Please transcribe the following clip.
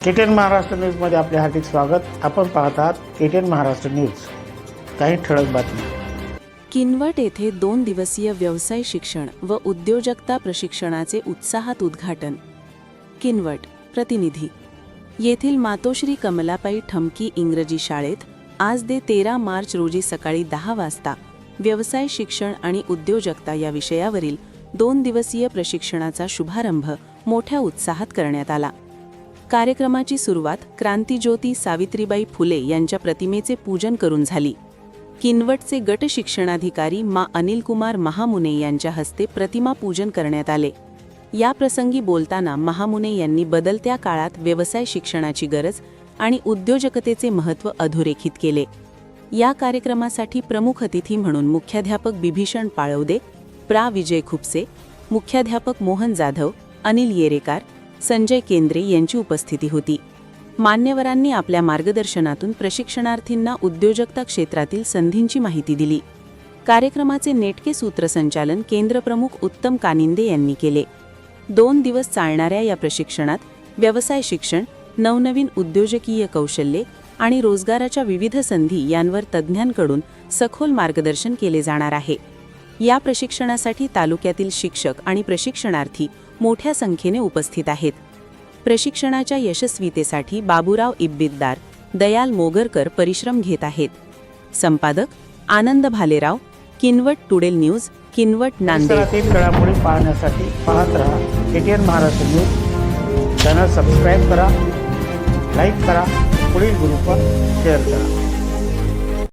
KTN Maharashtra न्यूजमध्ये आपले हार्दिक स्वागत। आपण पाहत आहात केटीएन महाराष्ट्र न्यूज। काही ठळक बातम्या। किनवट येथे 2 दिवसीय व्यवसाय शिक्षण व उद्योजकता प्रशिक्षणाचे उत्साहात उद्घाटन। किनवट प्रतिनिधी। येथील मातोश्री कमलाबाई ठमकी इंग्रजी शाळेत आज 13 मार्च रोजी सकाळी 10 वाजता व्यवसाय शिक्षण आणि उद्योजकता या विषयावरील 2 दिवसीय प्रशिक्षणाचा शुभारंभ मोठ्या उत्साहात करण्यात आला। कार्यक्रमाची सुरुवात क्रांतिज्योती सावित्रीबाई फुले यांच्या प्रतिमेचे पूजन करून झाली। किनवटचे गट शिक्षणाधिकारी मा अनिलकुमार महामुने यांच्या हस्ते प्रतिमा पूजन करण्यात आले। या प्रसंगी बोलताना महामुने यांनी बदलत्या काळात व्यवसाय शिक्षणाची गरज आणि उद्योजकतेचे महत्त्व अधोरेखित केले। या कार्यक्रमासाठी प्रमुख अतिथी म्हणून मुख्याध्यापक बिभीषण पाळवदे, प्रा विजय खुपसे, मुख्याध्यापक मोहन जाधव, अनिल येरेकार, संजय केंद्रे यांची उपस्थिती होती। मान्यवरांनी आपल्या मार्गदर्शनातून प्रशिक्षणार्थींना उद्योजकता क्षेत्रातील संधींची माहिती दिली। कार्यक्रमाचे नेटके सूत्रसंचालन केंद्रप्रमुख उत्तम कानिंदे यांनी केले। 2 दिवस चालणाऱ्या या प्रशिक्षणात व्यवसाय शिक्षण, नवनवीन उद्योजकीय कौशल्ये आणि रोजगाराच्या विविध संधी यांवर तज्ज्ञांकडून सखोल मार्गदर्शन केले जाणार आहे। या प्रशिक्षणासाठी तालुक्यातील शिक्षक आणि प्रशिक्षणार्थी मोठ्या संख्येने उपस्थित आहेत। प्रशिक्षणाच्या यशस्वीतेसाठी बाबूराव इब्बितदार, दयाल मोगरकर परिश्रम घेत आहेत। संपादक आनंद भालेराव, किनवट टुडे न्यूज, किनवट नांदेड। परिसरातील घडामोडी पाहण्यासाठी पाहत रहा KTN Maharashtra news. Channel subscribe करा, लाईक करा, पुढील ग्रुपवर शेअर करा।